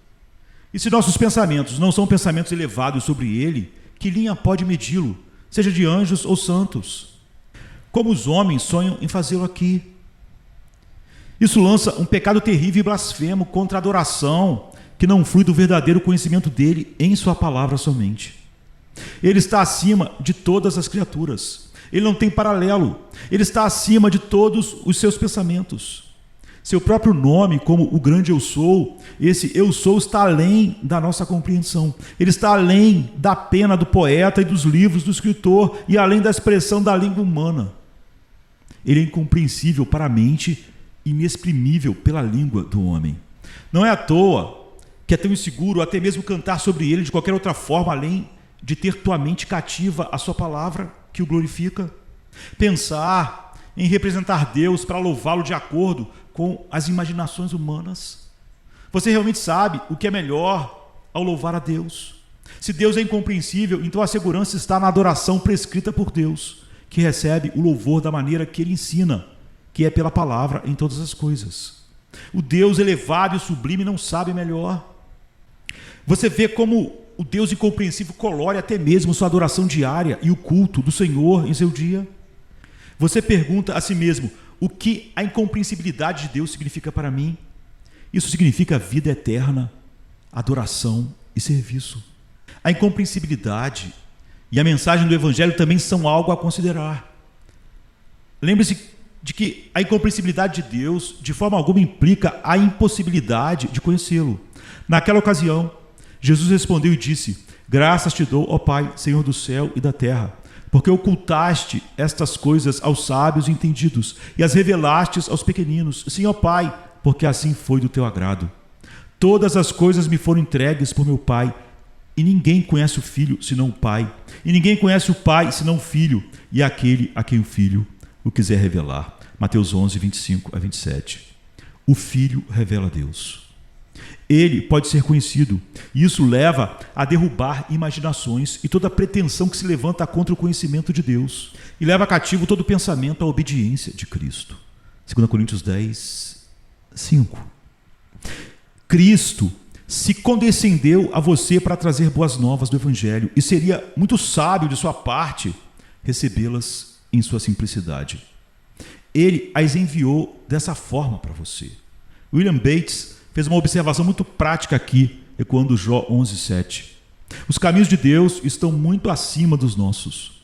e se nossos pensamentos não são pensamentos elevados sobre ele, que linha pode medi-lo, seja de anjos ou santos? Como os homens sonham em fazê-lo aqui? Isso lança um pecado terrível e blasfemo contra a adoração que não flui do verdadeiro conhecimento dele em sua palavra somente. Ele está acima de todas as criaturas. Ele não tem paralelo. Ele está acima de todos os seus pensamentos. Seu próprio nome, como o grande eu sou, esse eu sou está além da nossa compreensão. Ele está além da pena do poeta e dos livros do escritor e além da expressão da língua humana. Ele é incompreensível para a mente, inexprimível pela língua do homem. Não é à toa que é tão inseguro até mesmo cantar sobre ele de qualquer outra forma, além de ter tua mente cativa à sua palavra, que o glorifica. Pensar em representar Deus para louvá-lo de acordo com as imaginações humanas. Você realmente sabe o que é melhor ao louvar a Deus? Se Deus é incompreensível, então a segurança está na adoração prescrita por Deus, que recebe o louvor da maneira que ele ensina, que é pela palavra em todas as coisas. O Deus elevado e sublime não sabe melhor. Você vê como o Deus incompreensível colore até mesmo sua adoração diária e o culto do Senhor em seu dia. Você pergunta a si mesmo, o que a incompreensibilidade de Deus significa para mim? Isso significa vida eterna, adoração e serviço. A incompreensibilidade e a mensagem do Evangelho também são algo a considerar. Lembre-se de que a incompreensibilidade de Deus de forma alguma implica a impossibilidade de conhecê-lo. Naquela ocasião, Jesus respondeu e disse: graças te dou, ó Pai, Senhor do céu e da terra, porque ocultaste estas coisas aos sábios e entendidos e as revelastes aos pequeninos. Sim, ó Pai, porque assim foi do teu agrado. Todas as coisas me foram entregues por meu Pai, e ninguém conhece o Filho senão o Pai, e ninguém conhece o Pai senão o Filho, e aquele a quem o Filho o quiser revelar. Mateus 11, 25 a 27. O Filho revela Deus. Ele pode ser conhecido, e isso leva a derrubar imaginações e toda pretensão que se levanta contra o conhecimento de Deus, e leva cativo todo pensamento à obediência de Cristo. 2 Coríntios 10, 5. Cristo se condescendeu a você para trazer boas novas do Evangelho, e seria muito sábio de sua parte recebê-las em sua simplicidade. Ele as enviou dessa forma para você. William Bates fez uma observação muito prática aqui, ecoando Jó 11:7. Os caminhos de Deus estão muito acima dos nossos,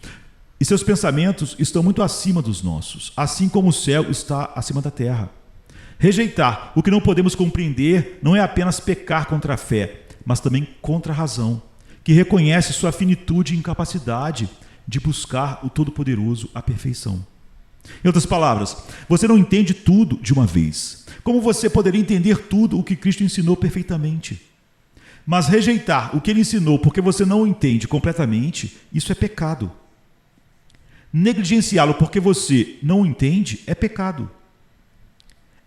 e seus pensamentos estão muito acima dos nossos, assim como o céu está acima da terra. Rejeitar o que não podemos compreender não é apenas pecar contra a fé, mas também contra a razão, que reconhece sua finitude e incapacidade de buscar o Todo-Poderoso, a perfeição. Em outras palavras, você não entende tudo de uma vez. Como você poderia entender tudo o que Cristo ensinou perfeitamente? Mas rejeitar o que ele ensinou porque você não o entende completamente, isso é pecado. Negligenciá-lo porque você não o entende é pecado.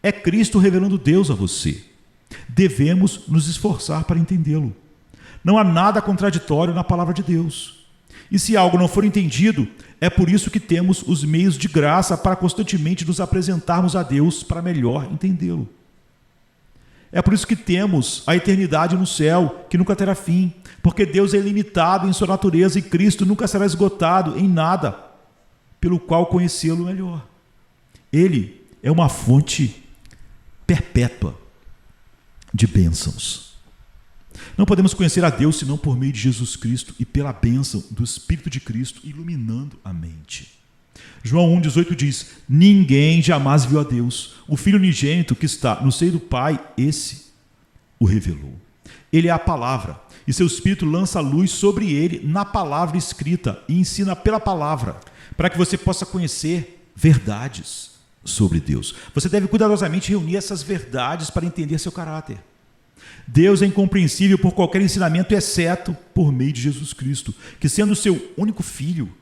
É Cristo revelando Deus a você. Devemos nos esforçar para entendê-lo. Não há nada contraditório na palavra de Deus. E se algo não for entendido, é por isso que temos os meios de graça para constantemente nos apresentarmos a Deus para melhor entendê-lo. É por isso que temos a eternidade no céu, que nunca terá fim, porque Deus é ilimitado em sua natureza e Cristo nunca será esgotado em nada pelo qual conhecê-lo melhor. Ele é uma fonte perpétua de bênçãos. Não podemos conhecer a Deus senão por meio de Jesus Cristo e pela bênção do Espírito de Cristo iluminando a mente. João 1,18 diz: ninguém jamais viu a Deus. O Filho unigênito que está no seio do Pai, esse o revelou. Ele é a palavra, e seu Espírito lança luz sobre ele na palavra escrita e ensina pela palavra, para que você possa conhecer verdades sobre Deus. Você deve cuidadosamente reunir essas verdades para entender seu caráter. Deus é incompreensível por qualquer ensinamento, exceto por meio de Jesus Cristo, que sendo seu único Filho,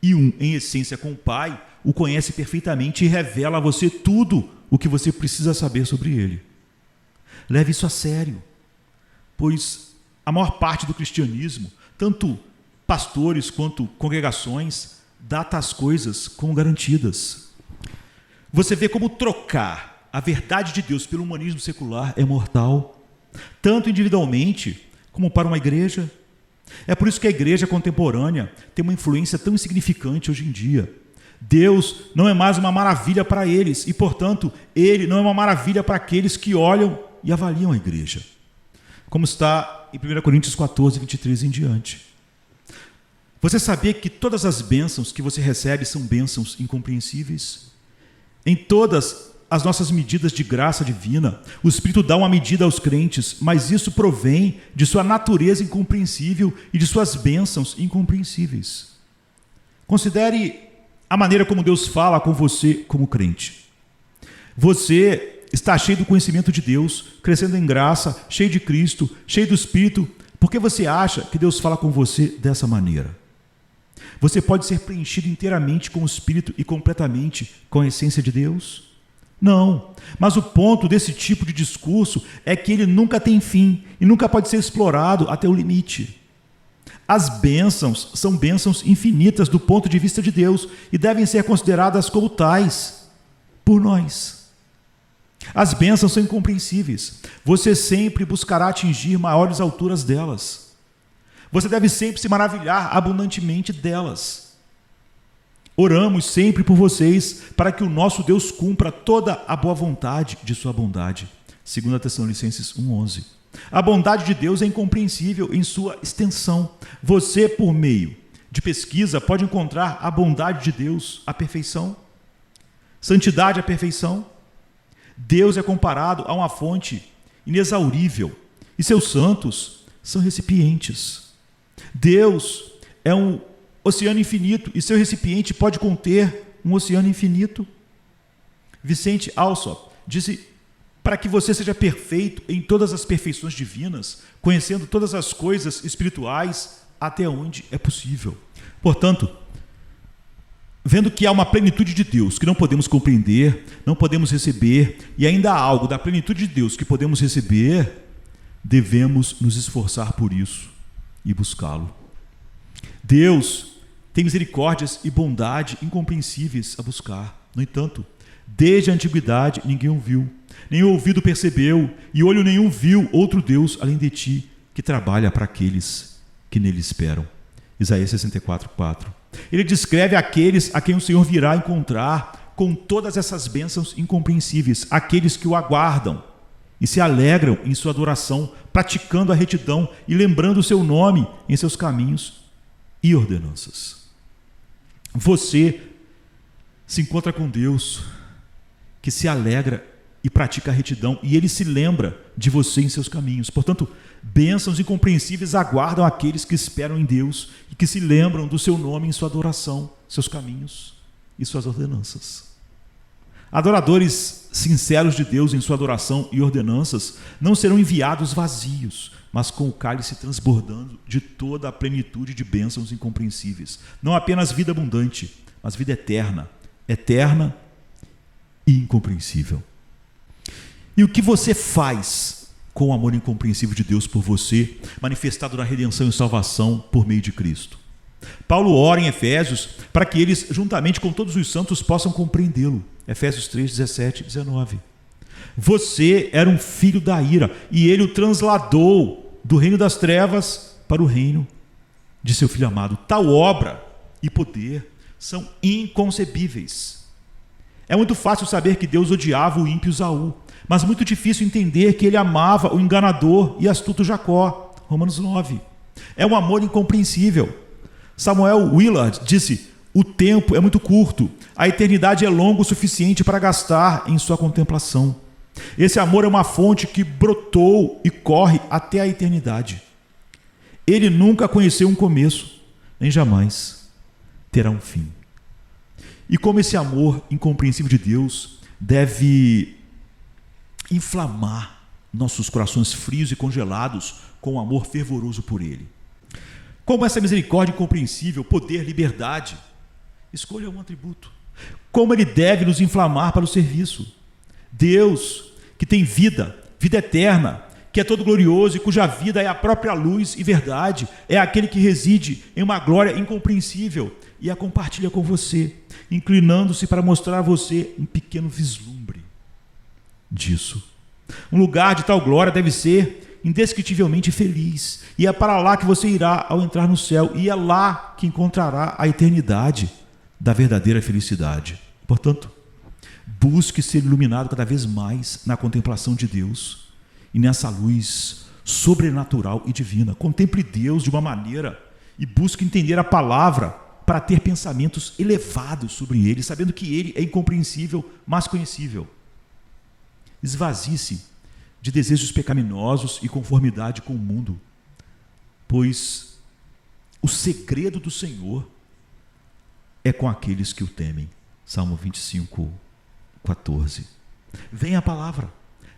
e um em essência com o Pai, o conhece perfeitamente e revela a você tudo o que você precisa saber sobre ele. Leve isso a sério, pois a maior parte do cristianismo, tanto pastores quanto congregações, data as coisas como garantidas. Você vê como trocar a verdade de Deus pelo humanismo secular é mortal, tanto individualmente como para uma igreja. É por isso que a igreja contemporânea tem uma influência tão insignificante hoje em dia. Deus não é mais uma maravilha para eles e, portanto, ele não é uma maravilha para aqueles que olham e avaliam a igreja. Como está em 1 Coríntios 14, 23 em diante. Você sabia que todas as bênçãos que você recebe são bênçãos incompreensíveis? Em todas as nossas medidas de graça divina, o Espírito dá uma medida aos crentes, mas isso provém de sua natureza incompreensível e de suas bênçãos incompreensíveis. Considere a maneira como Deus fala com você como crente. Você está cheio do conhecimento de Deus, crescendo em graça, cheio de Cristo, cheio do Espírito. Por que você acha que Deus fala com você dessa maneira? Você pode ser preenchido inteiramente com o Espírito e completamente com a essência de Deus? Não, mas o ponto desse tipo de discurso é que ele nunca tem fim e nunca pode ser explorado até o limite. As bênçãos são bênçãos infinitas do ponto de vista de Deus e devem ser consideradas como tais por nós. As bênçãos são incompreensíveis. Você sempre buscará atingir maiores alturas delas. Você deve sempre se maravilhar abundantemente delas. Oramos sempre por vocês para que o nosso Deus cumpra toda a boa vontade de sua bondade. 2 Tessalonicenses 1:11. A bondade de Deus é incompreensível em sua extensão. Você, por meio de pesquisa, pode encontrar a bondade de Deus, a perfeição. Santidade, a perfeição. Deus é comparado a uma fonte inexaurível e seus santos são recipientes. Deus é um oceano infinito e seu recipiente pode conter um oceano infinito. Vicente Alsop disse: para que você seja perfeito em todas as perfeições divinas, conhecendo todas as coisas espirituais até onde é possível. Portanto, vendo que há uma plenitude de Deus que não podemos compreender, não podemos receber, e ainda há algo da plenitude de Deus que podemos receber, devemos nos esforçar por isso e buscá-lo. Deus tem misericórdias e bondade incompreensíveis a buscar. No entanto, desde a antiguidade ninguém o viu, nem o ouvido percebeu, e olho nenhum viu outro Deus além de ti, que trabalha para aqueles que nele esperam. Isaías 64:4. Ele descreve aqueles a quem o Senhor virá encontrar com todas essas bênçãos incompreensíveis, aqueles que o aguardam e se alegram em sua adoração, praticando a retidão e lembrando o seu nome em seus caminhos e ordenanças. Você se encontra com Deus, que se alegra e pratica a retidão, e ele se lembra de você em seus caminhos. Portanto, bênçãos incompreensíveis aguardam aqueles que esperam em Deus e que se lembram do seu nome em sua adoração, seus caminhos e suas ordenanças. Adoradores sinceros de Deus em sua adoração e ordenanças não serão enviados vazios, mas com o cálice transbordando de toda a plenitude de bênçãos incompreensíveis. Não apenas vida abundante, mas vida eterna, eterna e incompreensível. E o que você faz com o amor incompreensível de Deus por você, manifestado na redenção e salvação por meio de Cristo? Paulo ora em Efésios para que eles, juntamente com todos os santos, possam compreendê-lo. Efésios 3, 17 e 19. Você era um filho da ira, e ele o transladou do reino das trevas para o reino de seu Filho amado. Tal obra e poder são inconcebíveis. É muito fácil saber que Deus odiava o ímpio Esaú, mas muito difícil entender que ele amava o enganador e astuto Jacó. Romanos 9. É um amor incompreensível. Samuel Willard disse: o tempo é muito curto, a eternidade é longa o suficiente para gastar em sua contemplação. Esse amor é uma fonte que brotou e corre até a eternidade. Ele nunca conheceu um começo, nem jamais terá um fim. E como esse amor incompreensível de Deus deve inflamar nossos corações frios e congelados com um amor fervoroso por Ele. Como essa misericórdia incompreensível, poder, liberdade Escolha um atributo. Como ele deve nos inflamar para o serviço. Deus, que tem vida, vida eterna, que é todo glorioso e cuja vida é a própria luz e verdade, é aquele que reside em uma glória incompreensível e a compartilha com você, inclinando-se para mostrar a você um pequeno vislumbre disso. Um lugar de tal glória deve ser indescritivelmente feliz, e é para lá que você irá ao entrar no céu, e é lá que encontrará a eternidade da verdadeira felicidade. Portanto, busque ser iluminado cada vez mais na contemplação de Deus e nessa luz sobrenatural e divina. Contemple Deus de uma maneira e busque entender a palavra para ter pensamentos elevados sobre ele, sabendo que ele é incompreensível, mas conhecível. Esvazie-se de desejos pecaminosos e conformidade com o mundo, pois o segredo do Senhor é com aqueles que o temem. Salmo 25, 14. Venha a palavra,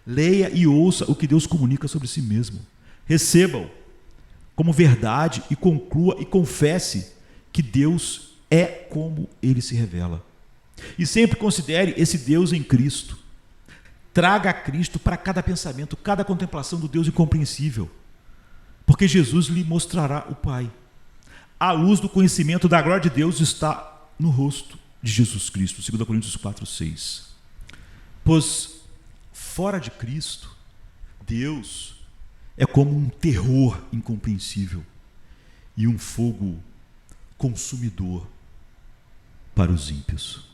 leia e ouça o que Deus comunica sobre si mesmo. Receba-o como verdade e conclua e confesse que Deus é como ele se revela. E sempre considere esse Deus em Cristo. Traga a Cristo para cada pensamento, cada contemplação do Deus incompreensível, porque Jesus lhe mostrará o Pai. A luz do conhecimento da glória de Deus está no rosto de Jesus Cristo, 2 Coríntios 4, 6. Pois fora de Cristo, Deus é como um terror incompreensível e um fogo consumidor para os ímpios.